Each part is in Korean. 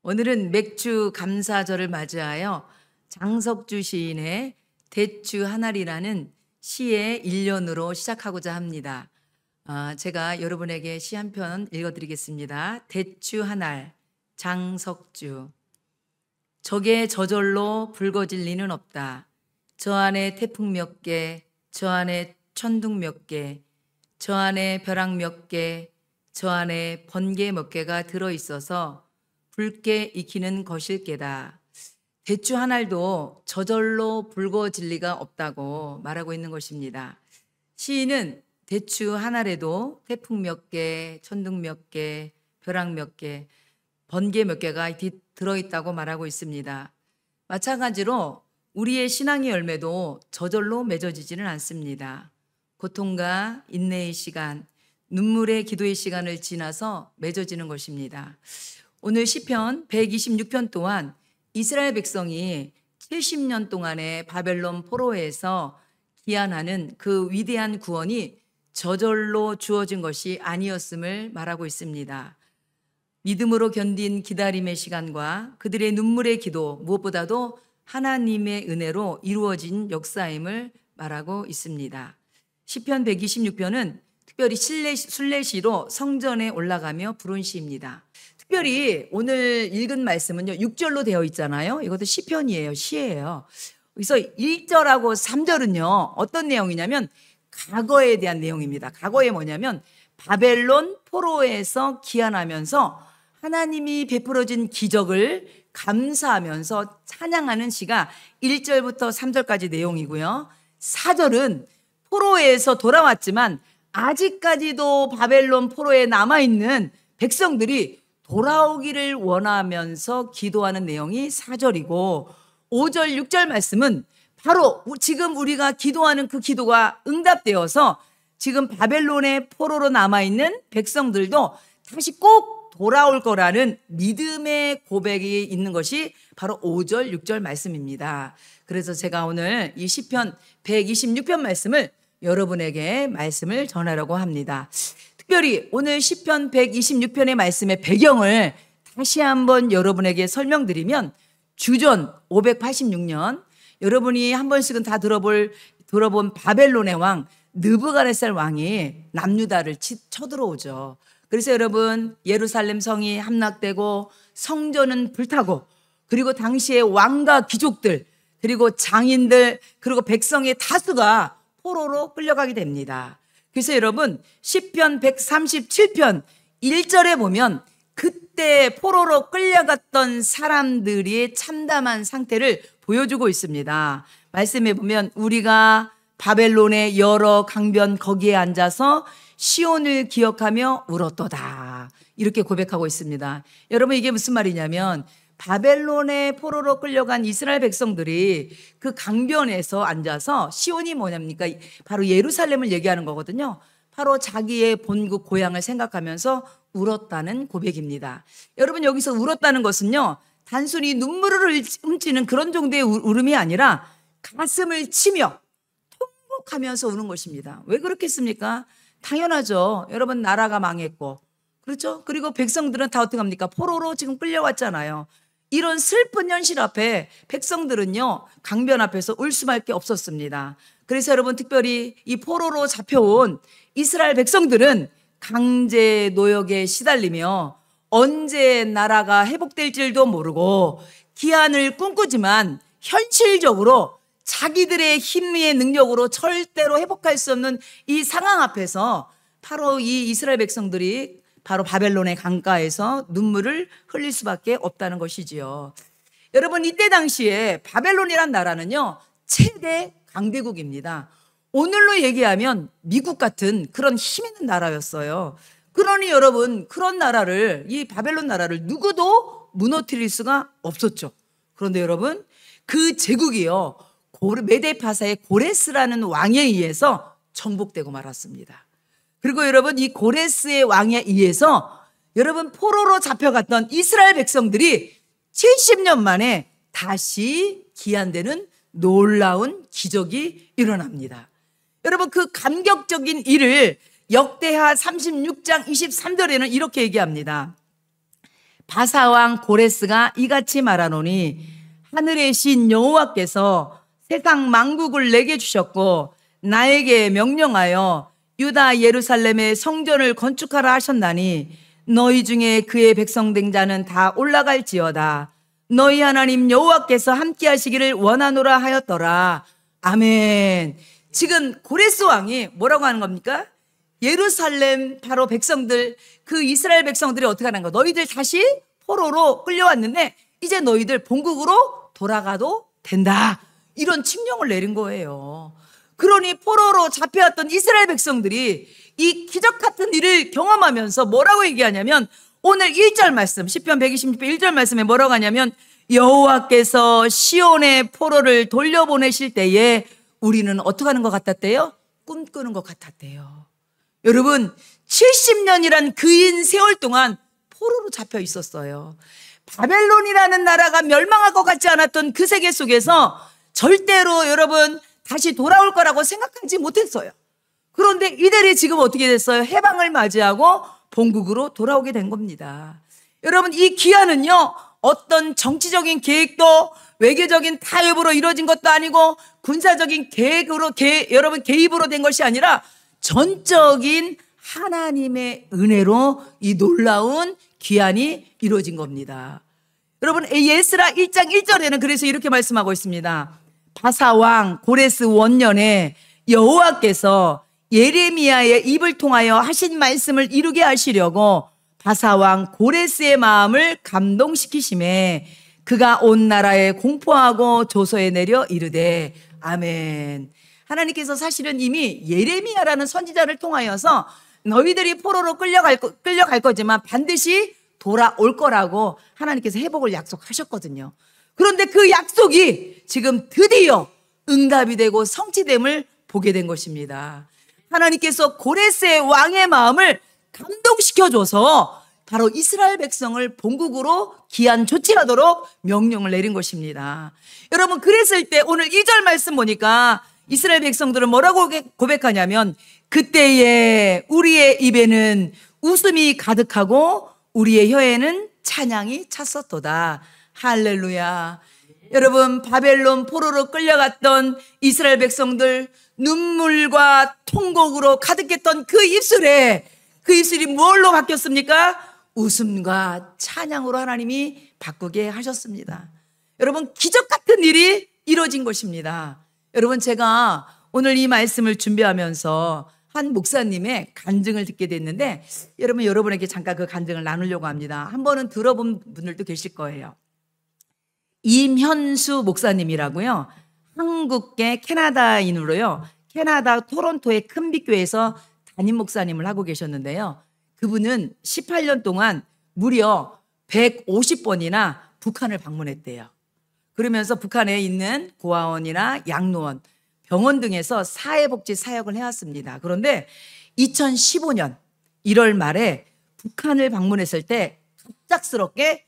오늘은 맥주 감사절을 맞이하여 장석주 시인의 대추 한 알이라는 시의 일련으로 시작하고자 합니다. 제가 여러분에게 시 한 편 읽어드리겠습니다. 대추 한 알, 장석주. 적의 저절로 붉어질 리는 없다. 저 안에 태풍 몇 개, 저 안에 천둥 몇 개, 저 안에 벼락 몇 개, 저 안에 번개 몇 개가 들어있어서 붉게 익히는 것일 게다. 대추 한 알도 저절로 붉어질 리가 없다고 말하고 있는 것입니다. 시인은 대추 한 알에도 태풍 몇 개, 천둥 몇 개, 벼락 몇 개, 번개 몇 개가 들어있다고 말하고 있습니다. 마찬가지로 우리의 신앙의 열매도 저절로 맺어지지는 않습니다. 고통과 인내의 시간, 눈물의 기도의 시간을 지나서 맺어지는 것입니다. 오늘 시편 126편 또한 이스라엘 백성이 70년 동안의 바벨론 포로에서 기한하는 그 위대한 구원이 저절로 주어진 것이 아니었음을 말하고 있습니다. 믿음으로 견딘 기다림의 시간과 그들의 눈물의 기도, 무엇보다도 하나님의 은혜로 이루어진 역사임을 말하고 있습니다. 시편 126편은 특별히 순례시로 성전에 올라가며 부른 시입니다. 특별히 오늘 읽은 말씀은요, 6절로 되어 있잖아요. 이것도 시편이에요, 시예요. 그래서 1절하고 3절은요, 어떤 내용이냐면 과거에 대한 내용입니다. 과거에 뭐냐면 바벨론 포로에서 기한하면서 하나님이 베풀어진 기적을 감사하면서 찬양하는 시가 1절부터 3절까지 내용이고요. 4절은 포로에서 돌아왔지만 아직까지도 바벨론 포로에 남아있는 백성들이 돌아오기를 원하면서 기도하는 내용이 4절이고 5절, 6절 말씀은 바로 지금 우리가 기도하는 그 기도가 응답되어서 지금 바벨론의 포로로 남아있는 백성들도 다시 꼭 돌아올 거라는 믿음의 고백이 있는 것이 바로 5절, 6절 말씀입니다. 그래서 제가 오늘 이 시편 126편 말씀을 여러분에게 말씀을 전하려고 합니다. 특별히 오늘 시편 126편의 말씀의 배경을 다시 한번 여러분에게 설명드리면 주전 586년 여러분이 한 번씩은 다 들어본 바벨론의 왕 느부갓네살 왕이 남유다를 쳐들어오죠. 그래서 여러분 예루살렘 성이 함락되고 성전은 불타고 그리고 당시의 왕과 귀족들 그리고 장인들 그리고 백성의 다수가 포로로 끌려가게 됩니다. 그래서 여러분 시편 137편 1절에 보면 그때 포로로 끌려갔던 사람들이 참담한 상태를 보여주고 있습니다. 말씀해 보면 우리가 바벨론의 여러 강변 거기에 앉아서 시온을 기억하며 울었도다 이렇게 고백하고 있습니다. 여러분 이게 무슨 말이냐면 바벨론의 포로로 끌려간 이스라엘 백성들이 그 강변에서 앉아서 시온이 뭐냐입니까? 바로 예루살렘을 얘기하는 거거든요. 바로 자기의 본국 고향을 생각하면서 울었다는 고백입니다. 여러분 여기서 울었다는 것은요 단순히 눈물을 훔치는 그런 정도의 울음이 아니라 가슴을 치며 통곡하면서 우는 것입니다. 왜 그렇겠습니까? 당연하죠. 여러분 나라가 망했고 그렇죠? 그리고 백성들은 다 어떻게 합니까? 포로로 지금 끌려왔잖아요. 이런 슬픈 현실 앞에 백성들은요 강변 앞에서 울 수밖에 없었습니다. 그래서 여러분 특별히 이 포로로 잡혀온 이스라엘 백성들은 강제 노역에 시달리며 언제 나라가 회복될 줄도 모르고 기한을 꿈꾸지만 현실적으로 자기들의 힘의 능력으로 절대로 회복할 수 없는 이 상황 앞에서 바로 이 이스라엘 백성들이 바로 바벨론의 강가에서 눈물을 흘릴 수밖에 없다는 것이지요. 여러분 이때 당시에 바벨론이란 나라는요 최대 강대국입니다. 오늘로 얘기하면 미국 같은 그런 힘 있는 나라였어요. 그러니 여러분 그런 나라를 이 바벨론 나라를 누구도 무너뜨릴 수가 없었죠. 그런데 여러분 그 제국이요 메데파사의 고레스라는 왕에 의해서 정복되고 말았습니다. 그리고 여러분 이 고레스의 왕에 의해서 여러분 포로로 잡혀갔던 이스라엘 백성들이 70년 만에 다시 기한되는 놀라운 기적이 일어납니다. 여러분 그 감격적인 일을 역대하 36장 23절에는 이렇게 얘기합니다. 바사왕 고레스가 이같이 말하노니 하늘의 신 여호와께서 세상 만국을 내게 주셨고 나에게 명령하여 유다 예루살렘의 성전을 건축하라 하셨나니 너희 중에 그의 백성된 자는 다 올라갈지어다. 너희 하나님 여호와께서 함께 하시기를 원하노라 하였더라. 아멘. 지금 고레스 왕이 뭐라고 하는 겁니까? 예루살렘 바로 백성들, 그 이스라엘 백성들이 어떻게 하는 거야? 너희들 다시 포로로 끌려왔는데 이제 너희들 본국으로 돌아가도 된다. 이런 칙령을 내린 거예요. 그러니 포로로 잡혀왔던 이스라엘 백성들이 이 기적 같은 일을 경험하면서 뭐라고 얘기하냐면 오늘 1절 말씀, 시편 126편 1절 말씀에 뭐라고 하냐면 여호와께서 시온의 포로를 돌려보내실 때에 우리는 어떻게 하는 것 같았대요? 꿈꾸는 것 같았대요. 여러분 70년이란 긴 세월 동안 포로로 잡혀 있었어요. 바벨론이라는 나라가 멸망할 것 같지 않았던 그 세계 속에서 절대로 여러분 다시 돌아올 거라고 생각하지 못했어요. 그런데 이들이 지금 어떻게 됐어요? 해방을 맞이하고 본국으로 돌아오게 된 겁니다. 여러분 이 기한은요 어떤 정치적인 계획도 외교적인 타협으로 이루어진 것도 아니고 군사적인 계획으로 여러분 개입으로 된 것이 아니라 전적인 하나님의 은혜로 이 놀라운 기한이 이루어진 겁니다. 여러분 에스라 1장 1절에는 그래서 이렇게 말씀하고 있습니다. 바사왕 고레스 원년에 여호와께서 예레미야의 입을 통하여 하신 말씀을 이루게 하시려고 바사왕 고레스의 마음을 감동시키심에 그가 온 나라에 공포하고 조서에 내려 이르되 아멘. 하나님께서 사실은 이미 예레미야라는 선지자를 통하여서 너희들이 포로로 끌려갈 거지만 반드시 돌아올 거라고 하나님께서 회복을 약속하셨거든요. 그런데 그 약속이 지금 드디어 응답이 되고 성취됨을 보게 된 것입니다. 하나님께서 고레스의 왕의 마음을 감동시켜줘서 바로 이스라엘 백성을 본국으로 기한 조치하도록 명령을 내린 것입니다. 여러분 그랬을 때 오늘 2절 말씀 보니까 이스라엘 백성들은 뭐라고 고백하냐면 그때에 우리의 입에는 웃음이 가득하고 우리의 혀에는 찬양이 찼었도다. 할렐루야. 여러분 바벨론 포로로 끌려갔던 이스라엘 백성들 눈물과 통곡으로 가득했던 그 입술이 뭘로 바뀌었습니까? 웃음과 찬양으로 하나님이 바꾸게 하셨습니다. 여러분 기적 같은 일이 이루어진 것입니다. 여러분 제가 오늘 이 말씀을 준비하면서 한 목사님의 간증을 듣게 됐는데 여러분에게 잠깐 그 간증을 나누려고 합니다. 한 번은 들어본 분들도 계실 거예요. 임현수 목사님이라고요. 한국계 캐나다인으로요. 캐나다 토론토의 큰빛교회에서 담임 목사님을 하고 계셨는데요. 그분은 18년 동안 무려 150번이나 북한을 방문했대요. 그러면서 북한에 있는 고아원이나 양로원, 병원 등에서 사회복지 사역을 해왔습니다. 그런데 2015년 1월 말에 북한을 방문했을 때 갑작스럽게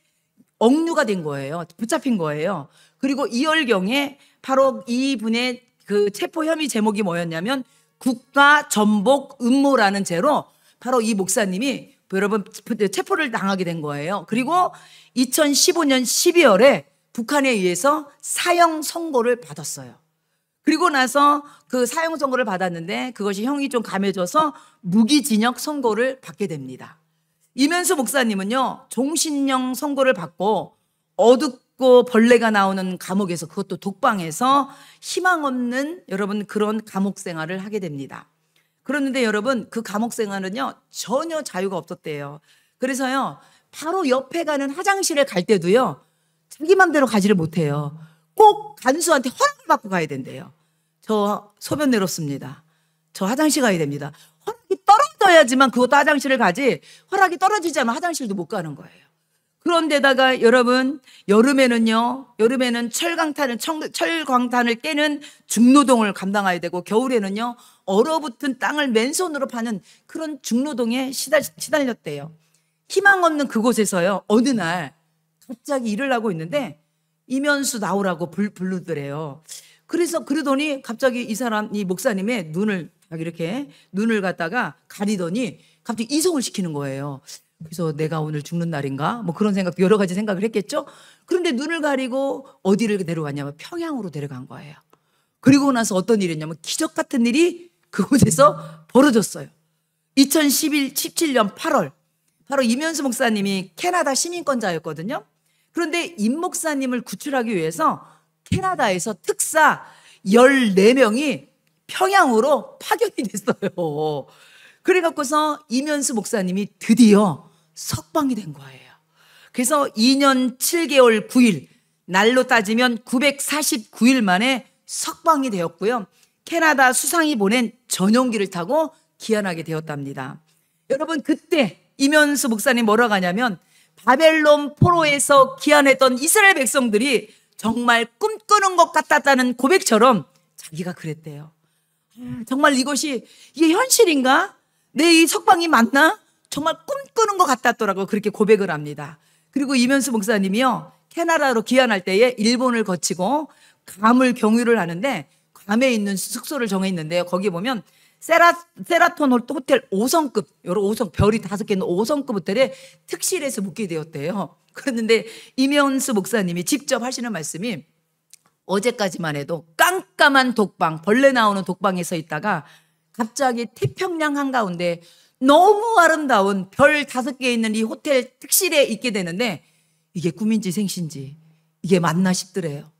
억류가 된 거예요. 붙잡힌 거예요. 그리고 2월경에 바로 이분의 그 체포 혐의 제목이 뭐였냐면 국가 전복 음모라는 죄로 바로 이 목사님이 여러분 체포를 당하게 된 거예요. 그리고 2015년 12월에 북한에 의해서 사형 선고를 받았어요. 그리고 나서 그 사형 선고를 받았는데 그것이 형이 좀 감해져서 무기징역 선고를 받게 됩니다. 이면수 목사님은요 종신형 선고를 받고 어둡고 벌레가 나오는 감옥에서 그것도 독방에서 희망 없는 여러분 그런 감옥 생활을 하게 됩니다. 그런데 여러분 그 감옥 생활은요 전혀 자유가 없었대요. 그래서요 바로 옆에 가는 화장실에 갈 때도요 자기 맘대로 가지를 못해요. 꼭 간수한테 허락을 받고 가야 된대요. 저 소변 내렸습니다. 저 화장실 가야 됩니다. 허락이 떨어져야지만 그것도 화장실을 가지 허락이 떨어지지 않으면 화장실도 못 가는 거예요. 그런데다가 여러분 여름에는 철광탄을 깨는 중노동을 감당해야 되고 겨울에는요 얼어붙은 땅을 맨손으로 파는 그런 중노동에 시달렸대요. 희망 없는 그곳에서요 어느 날 갑자기 일을 하고 있는데 이면수 나오라고 부르더래요. 그래서 그러더니 갑자기 이 목사님의 눈을 갖다가 가리더니 갑자기 이송을 시키는 거예요. 그래서 내가 오늘 죽는 날인가? 뭐 그런 생각, 여러 가지 생각을 했겠죠? 그런데 눈을 가리고 어디를 내려갔냐면 평양으로 데려간 거예요. 그리고 나서 어떤 일이 있냐면 기적 같은 일이 그곳에서 벌어졌어요. 2017년 8월, 바로 이면수 목사님이 캐나다 시민권자였거든요. 그런데 임 목사님을 구출하기 위해서 캐나다에서 특사 14명이 평양으로 파견이 됐어요. 그래갖고서 이면수 목사님이 드디어 석방이 된 거예요. 그래서 2년 7개월 9일, 날로 따지면 949일 만에 석방이 되었고요. 캐나다 수상이 보낸 전용기를 타고 귀환하게 되었답니다. 여러분, 그때 이면수 목사님 뭐라고 하냐면 바벨론 포로에서 귀환했던 이스라엘 백성들이 정말 꿈꾸는 것 같았다는 고백처럼 자기가 그랬대요. 정말 이게 현실인가? 내 이 석방이 맞나? 정말 꿈꾸는 것 같았더라고, 그렇게 고백을 합니다. 그리고 이면수 목사님이요, 캐나다로 귀환할 때에 일본을 거치고 괌을 경유를 하는데 괌에 있는 숙소를 정했는데요. 거기 보면 세라톤 호텔 5성급, 여러 5성, 별이 5개 있는 5성급 호텔에 특실해서 묵게 되었대요. 그랬는데 이면수 목사님이 직접 하시는 말씀이 어제까지만 해도 깜깜한 독방, 벌레 나오는 독방에 서 있다가 갑자기 태평양 한가운데 너무 아름다운 별 5개 있는 이 호텔 특실에 있게 되는데 이게 꿈인지 생신지 이게 맞나 싶더래요.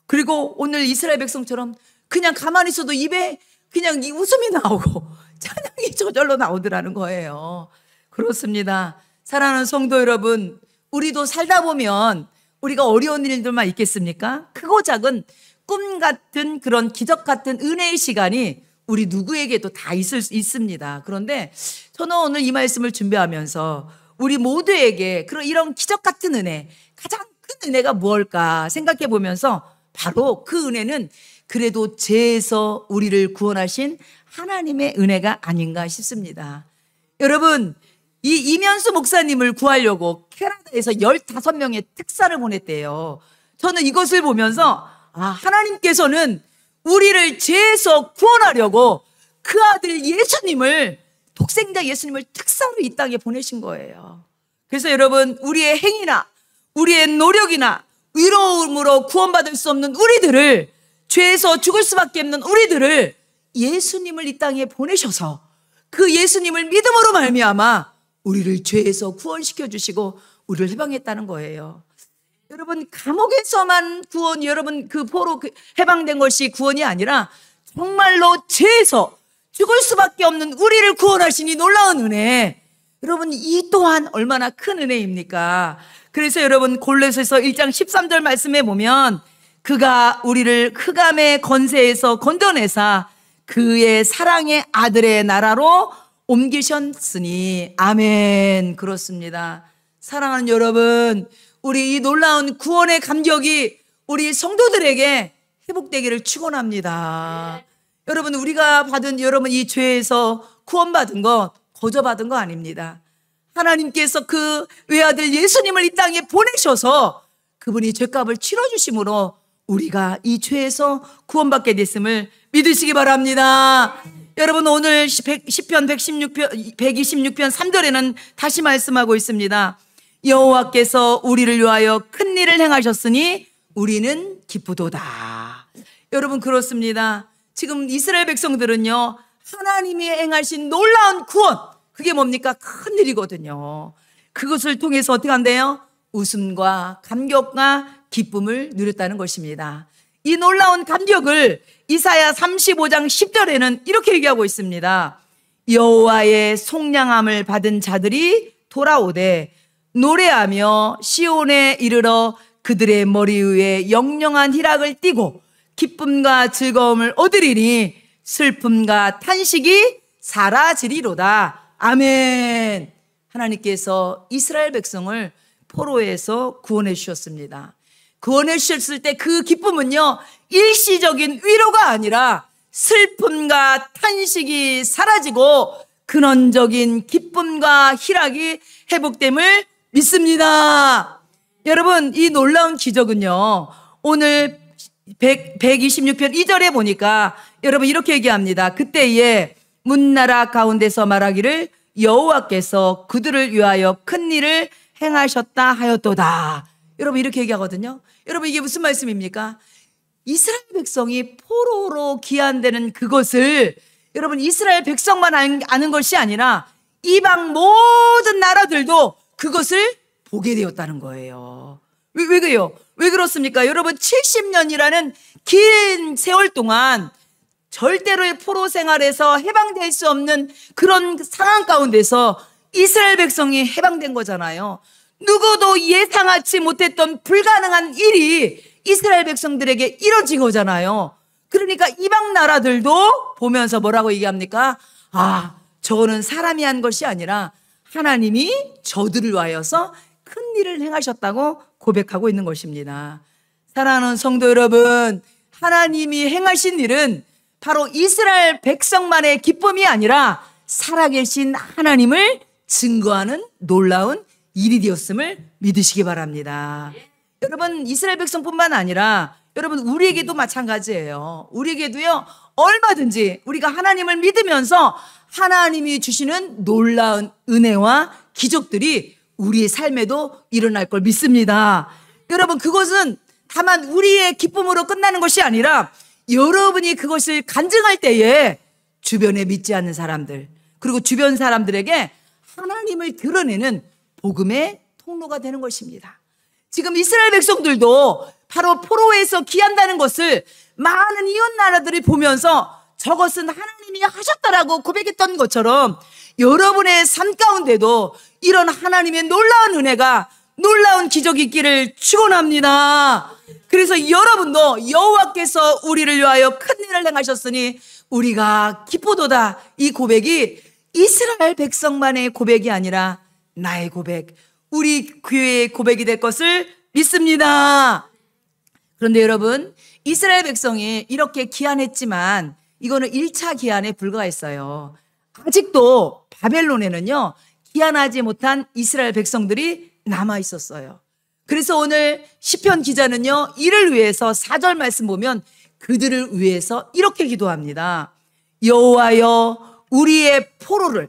그리고 오늘 이스라엘 백성처럼 그냥 가만히 있어도 입에 그냥 이 웃음이 나오고 찬양이 저절로 나오더라는 거예요. 그렇습니다. 사랑하는 성도 여러분, 우리도 살다 보면 우리가 어려운 일들만 있겠습니까? 크고 작은 꿈 같은 그런 기적 같은 은혜의 시간이 우리 누구에게도 다 있습니다. 그런데 저는 오늘 이 말씀을 준비하면서 우리 모두에게 이런 기적 같은 은혜, 가장 큰 은혜가 무엇일까 생각해 보면서 바로 그 은혜는 그래도 죄에서 우리를 구원하신 하나님의 은혜가 아닌가 싶습니다. 여러분, 이 이면수 목사님을 구하려고 캐나다에서 15명의 특사를 보냈대요. 저는 이것을 보면서 하나님께서는 우리를 죄에서 구원하려고 그 아들 예수님을, 독생자 예수님을 특사로 이 땅에 보내신 거예요. 그래서 여러분, 우리의 행위나 우리의 노력이나 의로움으로 구원받을 수 없는 우리들을, 죄에서 죽을 수밖에 없는 우리들을 예수님을 이 땅에 보내셔서 그 예수님을 믿음으로 말미암아 우리를 죄에서 구원시켜 주시고 우리를 해방했다는 거예요. 여러분, 감옥에서만 구원이, 여러분 그 포로 해방된 것이 구원이 아니라 정말로 죄에서 죽을 수밖에 없는 우리를 구원하시니 놀라운 은혜. 여러분, 이 또한 얼마나 큰 은혜입니까? 그래서 여러분, 골로새서 1장 13절 말씀에 보면 그가 우리를 흑암의 권세에서 건져내사 그의 사랑의 아들의 나라로 옮기셨으니 아멘. 그렇습니다. 사랑하는 여러분, 우리 이 놀라운 구원의 감격이 우리 성도들에게 회복되기를 축원합니다. 여러분, 우리가 받은 여러분 이 죄에서 구원받은 것, 거저받은 거 아닙니다. 하나님께서 그 외아들 예수님을 이 땅에 보내셔서 그분이 죄값을 치러주심으로 우리가 이 죄에서 구원받게 됐음을 믿으시기 바랍니다. 여러분, 오늘 시편 126편 3절에는 다시 말씀하고 있습니다. 여호와께서 우리를 위하여 큰 일을 행하셨으니 우리는 기쁘도다. 여러분, 그렇습니다. 지금 이스라엘 백성들은요, 하나님이 행하신 놀라운 구원, 그게 뭡니까? 큰 일이거든요. 그것을 통해서 어떻게 한대요? 웃음과 감격과 기쁨을 누렸다는 것입니다. 이 놀라운 감격을 이사야 35장 10절에는 이렇게 얘기하고 있습니다. 여호와의 속량함을 받은 자들이 돌아오되 노래하며 시온에 이르러 그들의 머리 위에 영영한 희락을 띠고 기쁨과 즐거움을 얻으리니 슬픔과 탄식이 사라지리로다. 아멘. 하나님께서 이스라엘 백성을 포로에서 구원해 주셨습니다. 구원해 주셨을 때 그 기쁨은요, 일시적인 위로가 아니라 슬픔과 탄식이 사라지고 근원적인 기쁨과 희락이 회복됨을 믿습니다. 여러분, 이 놀라운 기적은요, 오늘 126편 2절에 보니까 여러분 이렇게 얘기합니다. 그때에 문나라 가운데서 말하기를 여호와께서 그들을 위하여 큰 일을 행하셨다 하였도다. 여러분 이렇게 얘기하거든요. 여러분 이게 무슨 말씀입니까? 이스라엘 백성이 포로로 귀환되는 그것을 여러분 이스라엘 백성만 아는 것이 아니라 이방 모든 나라들도 그것을 보게 되었다는 거예요. 왜 그래요? 왜 그렇습니까? 여러분 70년이라는 긴 세월 동안 절대로의 포로 생활에서 해방될 수 없는 그런 상황 가운데서 이스라엘 백성이 해방된 거잖아요. 누구도 예상하지 못했던 불가능한 일이 이스라엘 백성들에게 이뤄진 거잖아요. 그러니까 이방 나라들도 보면서 뭐라고 얘기합니까? 아, 저거는 사람이 한 것이 아니라 하나님이 저들을 위하여서 큰 일을 행하셨다고 고백하고 있는 것입니다. 사랑하는 성도 여러분, 하나님이 행하신 일은 바로 이스라엘 백성만의 기쁨이 아니라 살아계신 하나님을 증거하는 놀라운 일이 되었음을 믿으시기 바랍니다. 여러분 이스라엘 백성뿐만 아니라 여러분 우리에게도 마찬가지예요. 우리에게도요 얼마든지 우리가 하나님을 믿으면서 하나님이 주시는 놀라운 은혜와 기적들이 우리의 삶에도 일어날 걸 믿습니다. 여러분 그것은 다만 우리의 기쁨으로 끝나는 것이 아니라 여러분이 그것을 간증할 때에 주변에 믿지 않는 사람들 그리고 주변 사람들에게 하나님을 드러내는 복음의 통로가 되는 것입니다. 지금 이스라엘 백성들도 바로 포로에서 귀한다는 것을 많은 이웃 나라들이 보면서 저것은 하나님이 하셨다라고 고백했던 것처럼 여러분의 삶 가운데도 이런 하나님의 놀라운 은혜가 놀라운 기적이 있기를 축원합니다. 그래서 여러분도 여호와께서 우리를 위하여 큰 일을 행하셨으니 우리가 기쁘도다. 이 고백이 이스라엘 백성만의 고백이 아니라 나의 고백, 우리 교회의 고백이 될 것을 믿습니다. 그런데 여러분 이스라엘 백성이 이렇게 귀환했지만 이거는 1차 귀환에 불과했어요. 아직도 바벨론에는요 귀환하지 못한 이스라엘 백성들이 남아 있었어요. 그래서 오늘 시편 기자는요 이를 위해서 4절 말씀 보면 그들을 위해서 이렇게 기도합니다. 여호와여 우리의 포로를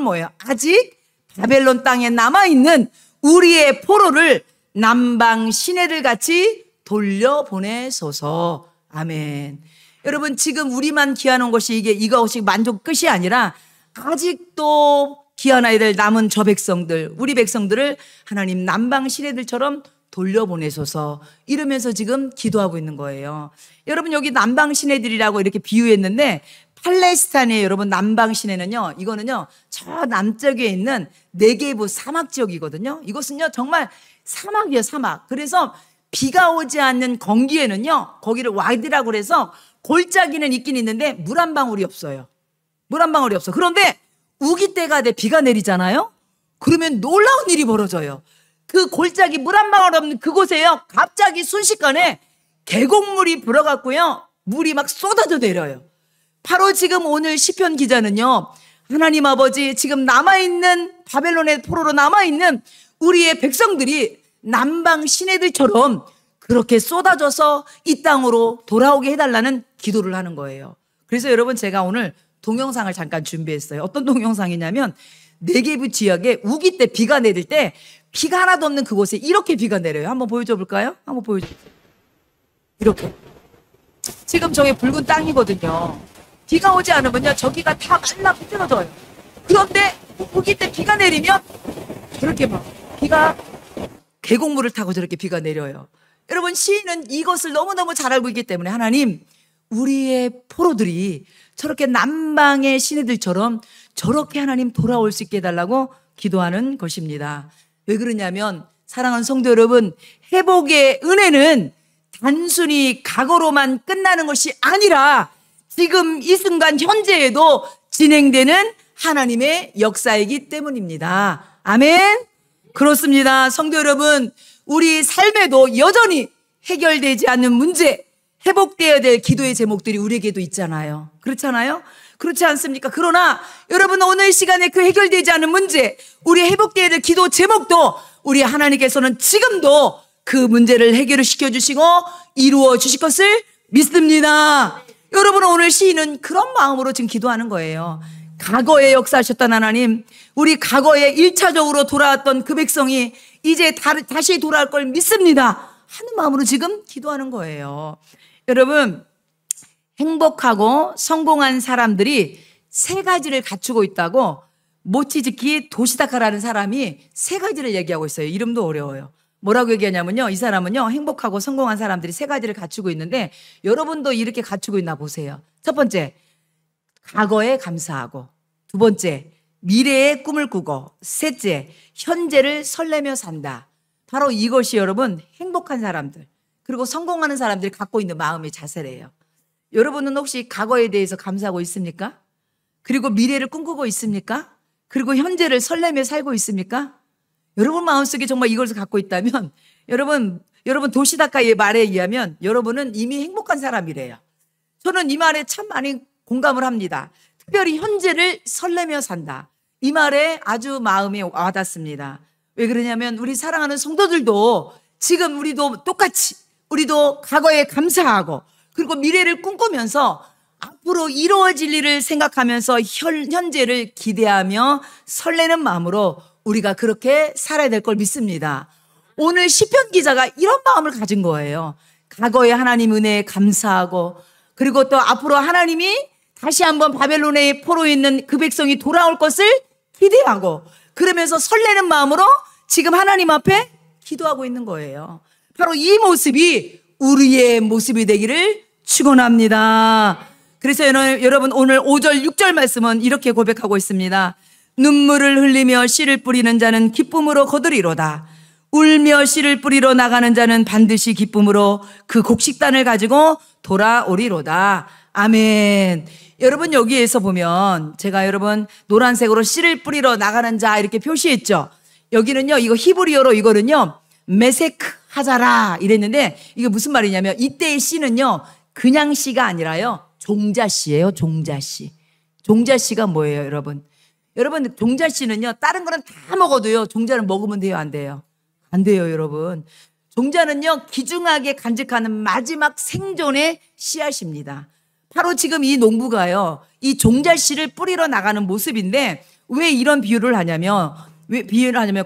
뭐예요? 아직 바벨론 땅에 남아있는 우리의 포로를 남방 시내들 같이 돌려보내소서. 아멘. 여러분 지금 우리만 귀환한 것이 이것이 만족 끝이 아니라 아직도 귀환해야 될 남은 저 백성들, 우리 백성들을 하나님 남방 시내들처럼 돌려보내소서 이러면서 지금 기도하고 있는 거예요. 여러분 여기 남방 시내들이라고 이렇게 비유했는데 팔레스타인의 여러분 남방 시내는요 이거는요 저 남쪽에 있는 네게브 사막 지역이거든요. 이것은요 정말 사막이에요, 사막. 그래서 비가 오지 않는 건기에는요 거기를 와디라고 그래서 골짜기는 있긴 있는데 물 한 방울이 없어요. 물 한 방울이 없어. 그런데 우기 때가 돼 비가 내리잖아요. 그러면 놀라운 일이 벌어져요. 그 골짜기 물 한 방울 없는 그곳에요 갑자기 순식간에 계곡물이 불어갖고요 물이 막 쏟아져 내려요. 바로 지금 오늘 시편 기자는요 하나님 아버지 지금 남아있는 바벨론의 포로로 남아있는 우리의 백성들이 남방 시내들처럼 그렇게 쏟아져서 이 땅으로 돌아오게 해달라는 기도를 하는 거예요. 그래서 여러분 제가 오늘 동영상을 잠깐 준비했어요. 어떤 동영상이냐면 네게브 지역에 우기 때 비가 내릴 때 비가 하나도 없는 그곳에 이렇게 비가 내려요. 한번 보여줘 볼까요? 한번 보여줘. 이렇게 지금 저게 붉은 땅이거든요. 비가 오지 않으면요 저기가 다 말라 부서져요. 그런데 우기 때 비가 내리면 저렇게 막 비가 계곡물을 타고 저렇게 비가 내려요. 여러분 시인은 이것을 너무너무 잘 알고 있기 때문에 하나님 우리의 포로들이 저렇게 남방의 시내들처럼 저렇게 하나님 돌아올 수 있게 해달라고 기도하는 것입니다. 왜 그러냐면 사랑하는 성도 여러분 회복의 은혜는 단순히 과거로만 끝나는 것이 아니라 지금 이 순간 현재에도 진행되는 하나님의 역사이기 때문입니다. 아멘. 그렇습니다. 성도 여러분 우리 삶에도 여전히 해결되지 않는 문제 회복되어야 될 기도의 제목들이 우리에게도 있잖아요. 그렇잖아요? 그렇지 않습니까? 그러나 여러분 오늘 시간에 그 해결되지 않은 문제 우리 회복되어야 될 기도 제목도 우리 하나님께서는 지금도 그 문제를 해결을 시켜주시고 이루어 주실 것을 믿습니다. 여러분 오늘 시인은 그런 마음으로 지금 기도하는 거예요. 과거에 역사하셨던 하나님, 우리 과거에 1차적으로 돌아왔던 그 백성이 이제 다시 돌아올 걸 믿습니다 하는 마음으로 지금 기도하는 거예요. 여러분, 행복하고 성공한 사람들이 세 가지를 갖추고 있다고 모치즈키 도시다카라는 사람이 세 가지를 얘기하고 있어요. 이름도 어려워요. 뭐라고 얘기하냐면요, 이 사람은요, 행복하고 성공한 사람들이 세 가지를 갖추고 있는데 여러분도 이렇게 갖추고 있나 보세요. 첫 번째, 과거에 감사하고, 두 번째, 미래의 꿈을 꾸고, 셋째, 현재를 설레며 산다. 바로 이것이 여러분 행복한 사람들 그리고 성공하는 사람들이 갖고 있는 마음의 자세래요. 여러분은 혹시 과거에 대해서 감사하고 있습니까? 그리고 미래를 꿈꾸고 있습니까? 그리고 현재를 설레며 살고 있습니까? 여러분 마음속에 정말 이것을 갖고 있다면 여러분 도시다카의 말에 의하면 여러분은 이미 행복한 사람이래요. 저는 이 말에 참 많이 공감을 합니다. 특별히 현재를 설레며 산다. 이 말에 아주 마음에 와닿습니다. 왜 그러냐면 우리 사랑하는 성도들도 지금 우리도 똑같이 우리도 과거에 감사하고 그리고 미래를 꿈꾸면서 앞으로 이루어질 일을 생각하면서 현재를 기대하며 설레는 마음으로 우리가 그렇게 살아야 될 걸 믿습니다. 오늘 시편 기자가 이런 마음을 가진 거예요. 과거에 하나님 은혜에 감사하고 그리고 또 앞으로 하나님이 다시 한번 바벨론의 포로 있는 그 백성이 돌아올 것을 기대하고 그러면서 설레는 마음으로 지금 하나님 앞에 기도하고 있는 거예요. 바로 이 모습이 우리의 모습이 되기를 축원합니다. 그래서 여러분 오늘 5절 6절 말씀은 이렇게 고백하고 있습니다. 눈물을 흘리며 씨를 뿌리는 자는 기쁨으로 거두리로다. 울며 씨를 뿌리러 나가는 자는 반드시 기쁨으로 그 곡식단을 가지고 돌아오리로다. 아멘. 여러분 여기에서 보면 제가 여러분 노란색으로 씨를 뿌리러 나가는 자 이렇게 표시했죠. 여기는요 이거 히브리어로 이거는요 메세크 하자라 이랬는데 이게 무슨 말이냐면 이때의 씨는요 그냥 씨가 아니라요 종자씨예요. 종자씨. 종자씨가 뭐예요 여러분? 여러분 종자씨는요 다른 거는 다 먹어도요 종자는 먹으면 돼요 안 돼요? 안 돼요 여러분. 종자는요 귀중하게 간직하는 마지막 생존의 씨앗입니다. 바로 지금 이 농부가요 이 종자씨를 뿌리러 나가는 모습인데 왜 이런 비유를 하냐면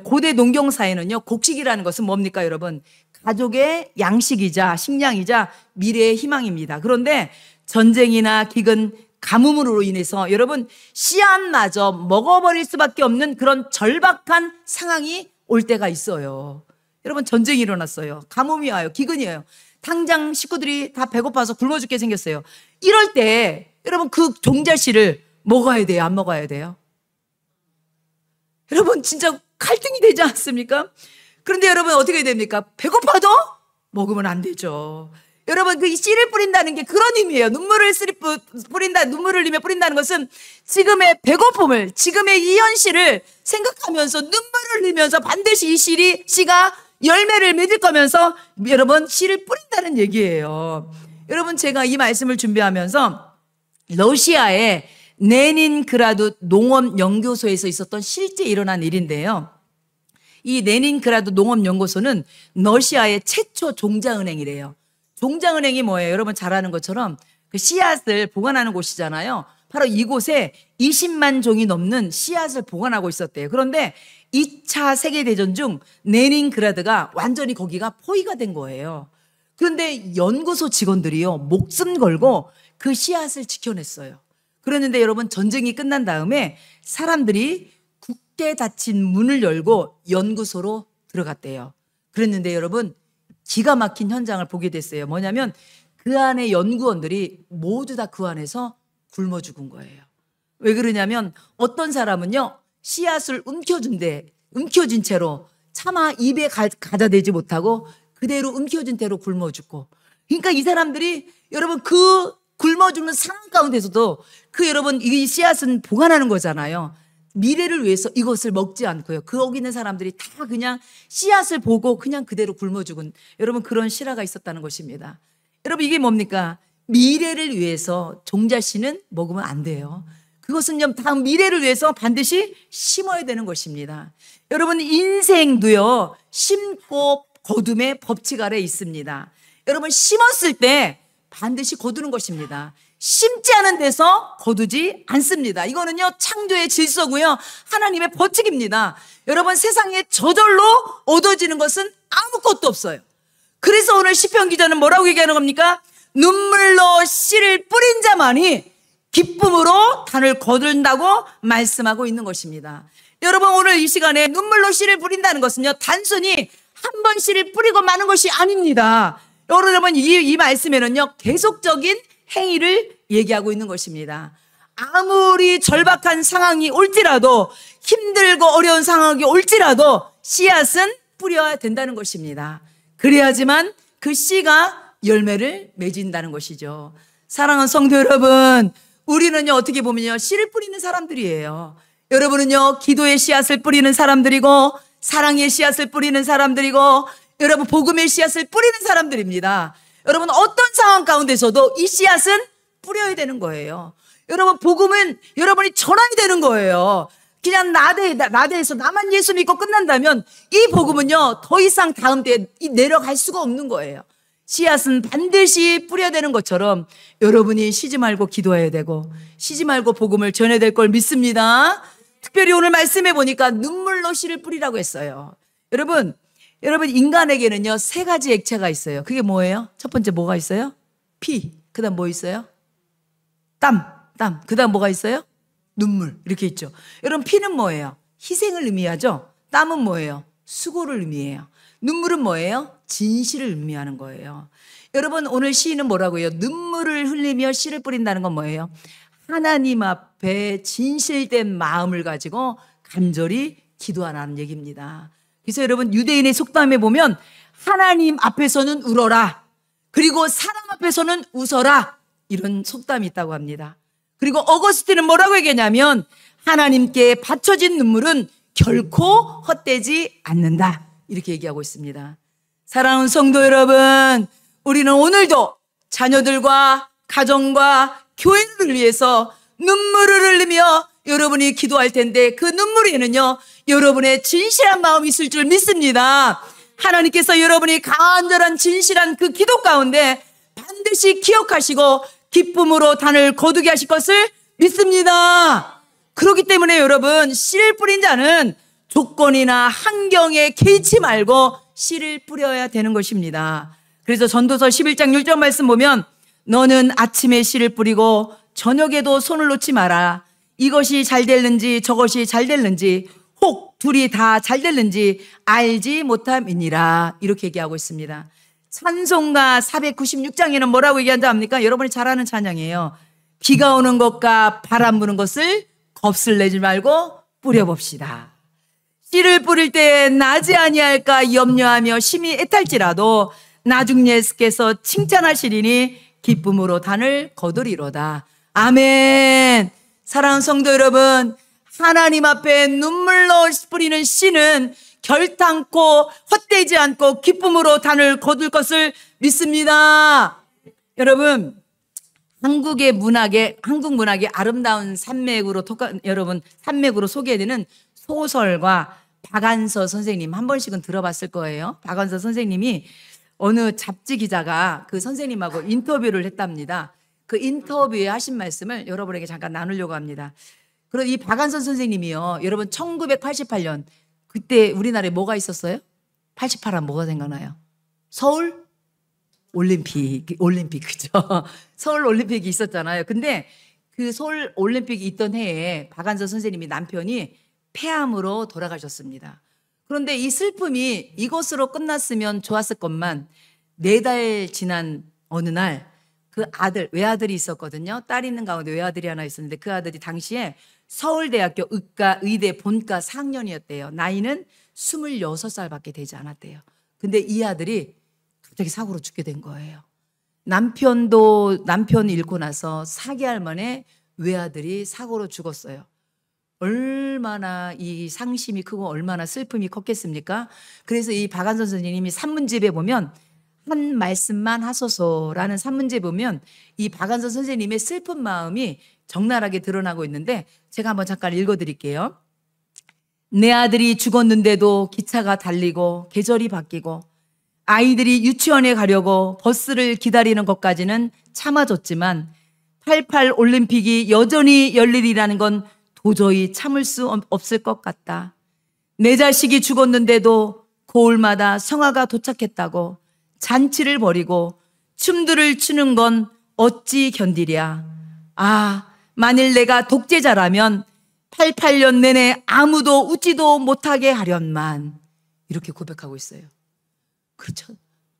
고대 농경사에는요 곡식이라는 것은 뭡니까 여러분? 가족의 양식이자 식량이자 미래의 희망입니다. 그런데 전쟁이나 기근 가뭄으로 인해서 여러분 씨앗마저 먹어버릴 수밖에 없는 그런 절박한 상황이 올 때가 있어요. 여러분 전쟁이 일어났어요. 가뭄이 와요. 기근이 와요. 당장 식구들이 다 배고파서 굶어 죽게 생겼어요. 이럴 때 여러분 그 종자씨를 먹어야 돼요? 안 먹어야 돼요? 여러분 진짜 갈등이 되지 않습니까? 그런데 여러분 어떻게 됩니까? 배고파도 먹으면 안 되죠. 여러분 그 씨를 뿌린다는 게 그런 의미예요. 눈물을 흘리며 뿌린다는 것은 지금의 배고픔을 지금의 이 현실을 생각하면서 눈물을 흘리면서 반드시 이 씨가 열매를 맺을 거면서 여러분 씨를 뿌린다는 얘기예요. 여러분 제가 이 말씀을 준비하면서 러시아의 레닌그라드 농업연구소에서 있었던 실제 일어난 일인데요. 이 레닌그라드 농업연구소는 러시아의 최초 종자은행이래요. 종자은행이 뭐예요? 여러분 잘 아는 것처럼 그 씨앗을 보관하는 곳이잖아요. 바로 이곳에 20만 종이 넘는 씨앗을 보관하고 있었대요. 그런데 2차 세계대전 중 레닌그라드가 완전히 거기가 포위가 된 거예요. 그런데 연구소 직원들이요 목숨 걸고 그 씨앗을 지켜냈어요. 그랬는데 여러분 전쟁이 끝난 다음에 사람들이 굳게 닫힌 문을 열고 연구소로 들어갔대요. 그랬는데 여러분 기가 막힌 현장을 보게 됐어요. 뭐냐면 그 안에 연구원들이 모두 다 그 안에서 굶어 죽은 거예요. 왜 그러냐면 어떤 사람은요 씨앗을 움켜쥔 채로 차마 입에 가다대지 못하고 그대로 움켜쥔 채로 굶어 죽고, 그러니까 이 사람들이 여러분 그 굶어 죽는 상황 가운데서도 그 여러분 이 씨앗은 보관하는 거잖아요. 미래를 위해서 이것을 먹지 않고요. 거기 있는 사람들이 다 그냥 씨앗을 보고 그냥 그대로 굶어 죽은 여러분 그런 실화가 있었다는 것입니다. 여러분 이게 뭡니까? 미래를 위해서 종자씨는 먹으면 안 돼요. 그것은요 다음 미래를 위해서 반드시 심어야 되는 것입니다. 여러분 인생도요 심고 거둠의 법칙 아래 있습니다. 여러분 심었을 때 반드시 거두는 것입니다. 심지 않은 데서 거두지 않습니다. 이거는요, 창조의 질서고요, 하나님의 법칙입니다. 여러분, 세상에 저절로 얻어지는 것은 아무것도 없어요. 그래서 오늘 시편 기자는 뭐라고 얘기하는 겁니까? 눈물로 씨를 뿌린 자만이 기쁨으로 단을 거둔다고 말씀하고 있는 것입니다. 여러분, 오늘 이 시간에 눈물로 씨를 뿌린다는 것은요, 단순히 한 번 씨를 뿌리고 마는 것이 아닙니다. 여러분, 이 말씀에는요, 계속적인 행위를 얘기하고 있는 것입니다. 아무리 절박한 상황이 올지라도, 힘들고 어려운 상황이 올지라도 씨앗은 뿌려야 된다는 것입니다. 그래야지만 그 씨가 열매를 맺인다는 것이죠. 사랑하는 성도 여러분, 우리는요, 어떻게 보면요, 씨를 뿌리는 사람들이에요. 여러분은요, 기도의 씨앗을 뿌리는 사람들이고, 사랑의 씨앗을 뿌리는 사람들이고, 여러분, 복음의 씨앗을 뿌리는 사람들입니다. 여러분, 어떤 상황 가운데서도 이 씨앗은 뿌려야 되는 거예요. 여러분, 복음은 여러분이 전해야 되는 거예요. 그냥 나대에서 나만 예수 믿고 끝난다면 이 복음은요, 더 이상 다음 때에 내려갈 수가 없는 거예요. 씨앗은 반드시 뿌려야 되는 것처럼 여러분이 쉬지 말고 기도해야 되고, 쉬지 말고 복음을 전해야 될 걸 믿습니다. 특별히 오늘 말씀해 보니까 눈물로 씨를 뿌리라고 했어요. 여러분, 인간에게는요, 세 가지 액체가 있어요. 그게 뭐예요? 첫 번째 뭐가 있어요? 피. 그 다음 뭐 있어요? 땀. 그 다음 뭐가 있어요? 눈물. 이렇게 있죠. 여러분, 피는 뭐예요? 희생을 의미하죠. 땀은 뭐예요? 수고를 의미해요. 눈물은 뭐예요? 진실을 의미하는 거예요. 여러분, 오늘 시인은 뭐라고요? 눈물을 흘리며 씨를 뿌린다는 건 뭐예요? 하나님 앞에 진실된 마음을 가지고 간절히 기도하라는 얘기입니다. 그래서 여러분, 유대인의 속담에 보면 하나님 앞에서는 울어라, 그리고 사람 앞에서는 웃어라, 이런 속담이 있다고 합니다. 그리고 어거스틴은 뭐라고 얘기하냐면 하나님께 바쳐진 눈물은 결코 헛되지 않는다, 이렇게 얘기하고 있습니다. 사랑하는 성도 여러분, 우리는 오늘도 자녀들과 가정과 교회를 위해서 눈물을 흘리며 여러분이 기도할 텐데, 그 눈물에는요, 여러분의 진실한 마음이 있을 줄 믿습니다. 하나님께서 여러분이 간절한 진실한 그 기도 가운데 반드시 기억하시고 기쁨으로 단을 거두게 하실 것을 믿습니다. 그렇기 때문에 여러분, 씨를 뿌린 자는 조건이나 환경에 개의치 말고 씨를 뿌려야 되는 것입니다. 그래서 전도서 11장 1절 말씀 보면, 너는 아침에 씨를 뿌리고 저녁에도 손을 놓지 마라. 이것이 잘 됐는지 저것이 잘 됐는지 혹 둘이 다 잘 됐는지 알지 못함이니라, 이렇게 얘기하고 있습니다. 찬송가 496장에는 뭐라고 얘기한다 합니까? 여러분이 잘 아는 찬양이에요. 비가 오는 것과 바람 부는 것을 겁을 내지 말고 뿌려봅시다. 씨를 뿌릴 때 나지 아니할까 염려하며 심히 애탈지라도 나중 예수께서 칭찬하시리니 기쁨으로 단을 거두리로다. 아멘. 사랑하는 성도 여러분, 하나님 앞에 눈물로 뿌리는 씨는 결탄코 헛되지 않고 기쁨으로 단을 거둘 것을 믿습니다. 여러분, 한국 문학의 아름다운 산맥으로 소개되는 소설가 박안서 선생님, 한 번씩은 들어봤을 거예요. 박안서 선생님이 어느 잡지 기자가 그 선생님하고 인터뷰를 했답니다. 그 인터뷰에 하신 말씀을 여러분에게 잠깐 나누려고 합니다. 그리고 이 박안서 선생님이요, 여러분 1988년 그때 우리나라에 뭐가 있었어요? 88하면 뭐가 생각나요? 서울 올림픽, 그죠? 서울 올림픽이 있었잖아요. 근데 그 서울 올림픽이 있던 해에 박안서 선생님이 남편이 폐암으로 돌아가셨습니다. 그런데 이 슬픔이 이것으로 끝났으면 좋았을 것만, 4달 지난 어느 날 그 아들, 외아들이 있었거든요. 딸 있는 가운데 외아들이 하나 있었는데 그 아들이 당시에 서울대학교 의과 의대 본과 4학년이었대요. 나이는 26살밖에 되지 않았대요. 근데 이 아들이 갑자기 사고로 죽게 된 거예요. 남편 잃고 나서 4개월 만에 외아들이 사고로 죽었어요. 얼마나 이 상심이 크고 얼마나 슬픔이 컸겠습니까? 그래서 이 박안선 선생님이 산문집에 보면, 한 말씀만 하소서라는 산문집에 보면 이 박안선 선생님의 슬픈 마음이 적나라하게 드러나고 있는데, 제가 한번 잠깐 읽어드릴게요. 내 아들이 죽었는데도 기차가 달리고 계절이 바뀌고 아이들이 유치원에 가려고 버스를 기다리는 것까지는 참아줬지만, 88 올림픽이 여전히 열리리라는 건 도저히 참을 수 없을 것 같다. 내 자식이 죽었는데도 고을마다 성화가 도착했다고 잔치를 벌이고 춤들을 추는 건 어찌 견디랴. 아, 만일 내가 독재자라면 88년 내내 아무도 웃지도 못하게 하련만. 이렇게 고백하고 있어요. 그렇죠.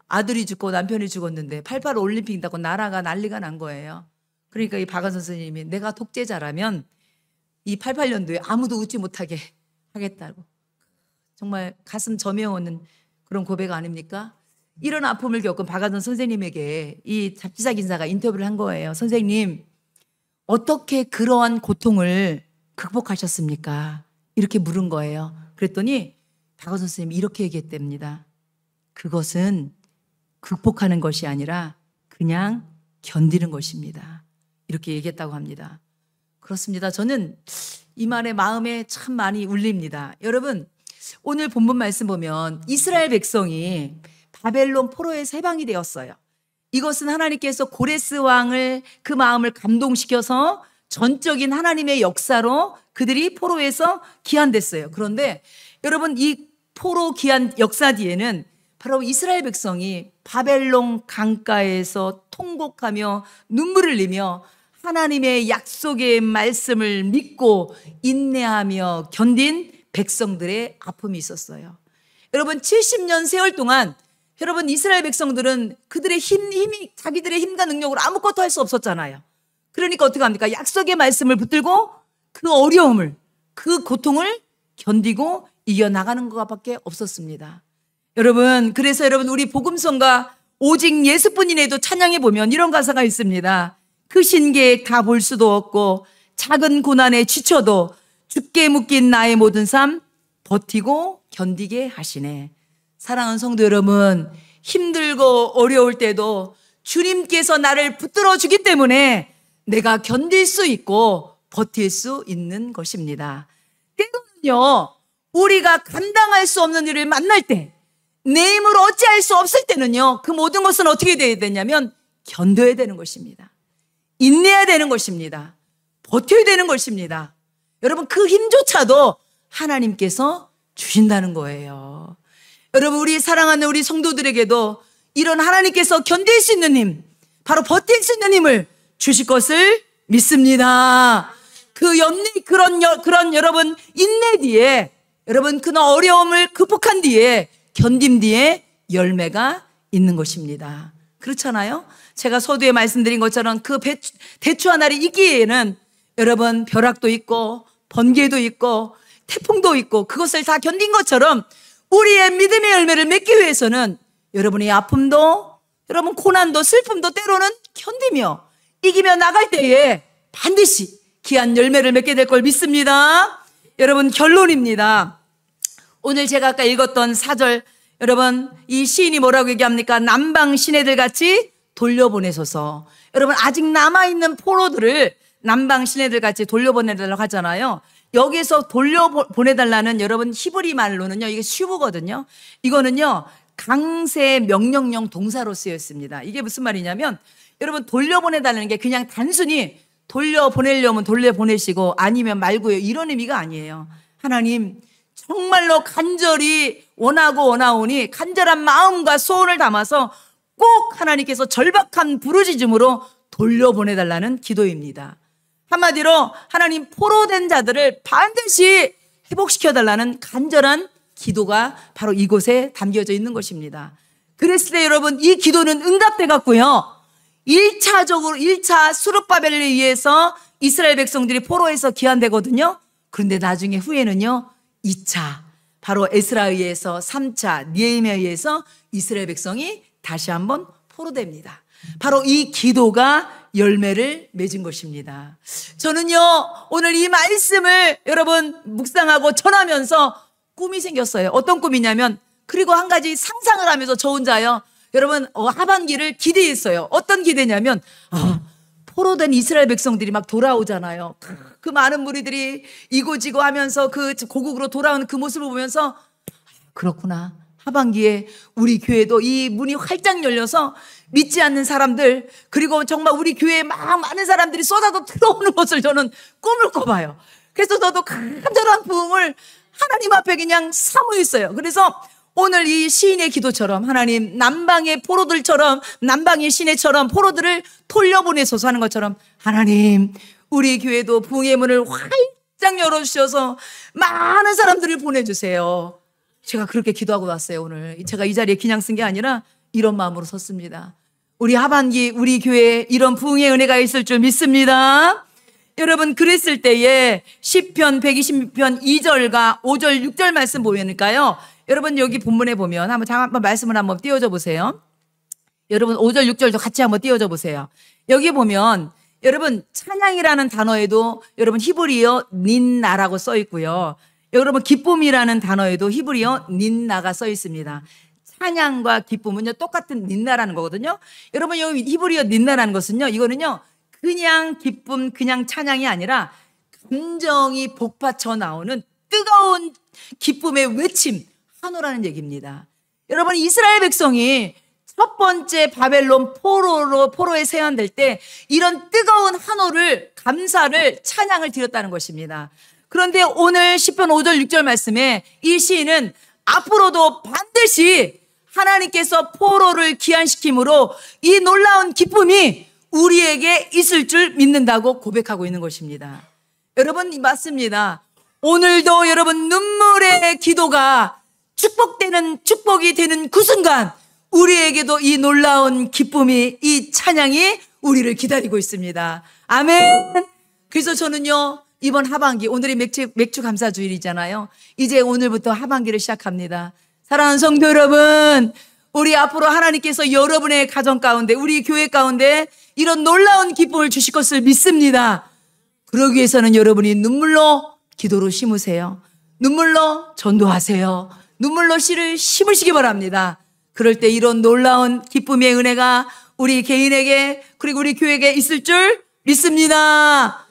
아들이 죽고 남편이 죽었는데 88 올림픽 있다고 나라가 난리가 난 거예요. 그러니까 이 박완선 선생님이 내가 독재자라면 이 88년도에 아무도 웃지 못하게 하겠다고. 정말 가슴 저며오는 그런 고백 아닙니까? 이런 아픔을 겪은 박완선 선생님에게 이 잡지사 기자가 인터뷰를 한 거예요. 선생님, 어떻게 그러한 고통을 극복하셨습니까? 이렇게 물은 거예요. 그랬더니 박완선 선생님이 이렇게 얘기했답니다. 그것은 극복하는 것이 아니라 그냥 견디는 것입니다. 이렇게 얘기했다고 합니다. 그렇습니다. 저는 이 말에 마음에 참 많이 울립니다. 여러분, 오늘 본문 말씀 보면 이스라엘 백성이 바벨론 포로에서 해방이 되었어요. 이것은 하나님께서 고레스 왕을 그 마음을 감동시켜서 전적인 하나님의 역사로 그들이 포로에서 귀환됐어요. 그런데 여러분, 이 포로 귀환 역사 뒤에는 바로 이스라엘 백성이 바벨론 강가에서 통곡하며 눈물을 흘리며 하나님의 약속의 말씀을 믿고 인내하며 견딘 백성들의 아픔이 있었어요. 여러분, 70년 세월 동안 여러분 이스라엘 백성들은 그들의 힘이 자기들의 힘과 능력으로 아무것도 할 수 없었잖아요. 그러니까 어떻게 합니까? 약속의 말씀을 붙들고 그 어려움을, 그 고통을 견디고 이겨나가는 것밖에 없었습니다. 여러분, 그래서 여러분 우리 복음성가 오직 예수뿐이네도 찬양해 보면 이런 가사가 있습니다. 그 신계획 다 볼 수도 없고 작은 고난에 지쳐도 죽게 묶인 나의 모든 삶 버티고 견디게 하시네. 사랑하는 성도 여러분, 힘들고 어려울 때도 주님께서 나를 붙들어 주기 때문에 내가 견딜 수 있고 버틸 수 있는 것입니다. 때로는요, 우리가 감당할 수 없는 일을 만날 때, 내 힘으로 어찌할 수 없을 때는요, 그 모든 것은 어떻게 돼야 되냐면 견뎌야 되는 것입니다. 인내해야 되는 것입니다. 버텨야 되는 것입니다. 여러분, 그 힘조차도 하나님께서 주신다는 거예요. 여러분, 우리 사랑하는 우리 성도들에게도 이런 하나님께서 견딜 수 있는 힘, 바로 버틸 수 있는 힘을 주실 것을 믿습니다. 그런 여러분 인내 뒤에, 여러분 그런 어려움을 극복한 뒤에, 견딤 뒤에 열매가 있는 것입니다. 그렇잖아요? 제가 서두에 말씀드린 것처럼 그 대추 하나를 있기에는 여러분 벼락도 있고 번개도 있고 태풍도 있고 그것을 다 견딘 것처럼 우리의 믿음의 열매를 맺기 위해서는 여러분의 아픔도, 여러분 고난도, 슬픔도 때로는 견디며 이기며 나갈 때에 반드시 귀한 열매를 맺게 될 걸 믿습니다. 여러분, 결론입니다. 오늘 제가 아까 읽었던 4절, 여러분 이 시인이 뭐라고 얘기합니까? 남방 시내들 같이 돌려보내소서. 여러분, 아직 남아있는 포로들을 남방 시내들 같이 돌려보내달라고 하잖아요. 여기서 돌려보내달라는 여러분 히브리 말로는요, 이게 슈브거든요. 이거는요 강세 명령형 동사로 쓰였습니다. 이게 무슨 말이냐면 여러분, 돌려보내달라는 게 그냥 단순히 돌려보내려면 돌려보내시고 아니면 말고요, 이런 의미가 아니에요. 하나님, 정말로 간절히 원하오니 간절한 마음과 소원을 담아서 꼭 하나님께서 절박한 부르짖음으로 돌려보내달라는 기도입니다. 한마디로 하나님, 포로된 자들을 반드시 회복시켜달라는 간절한 기도가 바로 이곳에 담겨져 있는 것입니다. 그랬을 때 여러분, 이 기도는 응답돼 갔고요, 1차 수룹바벨에 의해서 이스라엘 백성들이 포로에서 귀환되거든요. 그런데 나중에 후에는요 2차, 바로 에스라에 의해서 3차 느헤미야에 의해서 이스라엘 백성이 다시 한번 포로됩니다. 바로 이 기도가 열매를 맺은 것입니다. 저는요 오늘 이 말씀을 여러분 묵상하고 전하면서 꿈이 생겼어요. 어떤 꿈이냐면, 그리고 한 가지 상상을 하면서 저 혼자요, 여러분 하반기를 기대했어요. 어떤 기대냐면, 포로된 이스라엘 백성들이 막 돌아오잖아요. 그 많은 무리들이 이고지고 하면서 그 고국으로 돌아오는 그 모습을 보면서 그렇구나, 하반기에 우리 교회도 이 문이 활짝 열려서 믿지 않는 사람들, 그리고 정말 우리 교회에 막 많은 사람들이 쏟아져 들어오는 것을 저는 꿈을 꿔봐요. 그래서 저도 간절한 부흥을 하나님 앞에 그냥 사모 있어요. 그래서 오늘 이 시인의 기도처럼 하나님 남방의 포로들처럼, 남방의 시내처럼 포로들을 돌려보내소서 하는 것처럼 하나님 우리 교회도 부흥의 문을 활짝 열어주셔서 많은 사람들을 보내주세요. 제가 그렇게 기도하고 왔어요. 오늘 제가 이 자리에 그냥 쓴 게 아니라 이런 마음으로 섰습니다. 우리 하반기 우리 교회에 이런 부흥의 은혜가 있을 줄 믿습니다. 여러분, 그랬을 때에 시편 126편 2절과 5절 6절 말씀 보니까요, 여러분 여기 본문에 보면 한번 말씀을 한번 띄워줘 보세요. 여러분 5절 6절도 같이 한번 띄워줘 보세요. 여기 보면 여러분 찬양이라는 단어에도 여러분 히브리어 닌나라고 써 있고요, 여러분 기쁨이라는 단어에도 히브리어 닌나가 써 있습니다. 찬양과 기쁨은요 똑같은 닌나라는 거거든요. 여러분 여기 히브리어 닌나라는 것은요, 이거는요 그냥 기쁨, 그냥 찬양이 아니라 감정이 복받쳐 나오는 뜨거운 기쁨의 외침, 환호라는 얘기입니다. 여러분 이스라엘 백성이 첫 번째 바벨론 포로에 세환될 때 이런 뜨거운 환호를, 감사를, 찬양을 드렸다는 것입니다. 그런데 오늘 시편 5절 6절 말씀에 이 시인은 앞으로도 반드시 하나님께서 포로를 귀환시킴으로 이 놀라운 기쁨이 우리에게 있을 줄 믿는다고 고백하고 있는 것입니다. 여러분 맞습니다. 오늘도 여러분 눈물의 기도가 축복이 되는 그 순간 우리에게도 이 놀라운 기쁨이, 이 찬양이 우리를 기다리고 있습니다. 아멘. 그래서 저는요 이번 하반기, 오늘이 맥주 감사 주일이잖아요. 이제 오늘부터 하반기를 시작합니다. 사랑하는 성도 여러분, 우리 앞으로 하나님께서 여러분의 가정 가운데, 우리 교회 가운데 이런 놀라운 기쁨을 주실 것을 믿습니다. 그러기 위해서는 여러분이 눈물로 기도로 심으세요. 눈물로 전도하세요. 눈물로 씨를 심으시기 바랍니다. 그럴 때 이런 놀라운 기쁨의 은혜가 우리 개인에게, 그리고 우리 교회에게 있을 줄 믿습니다.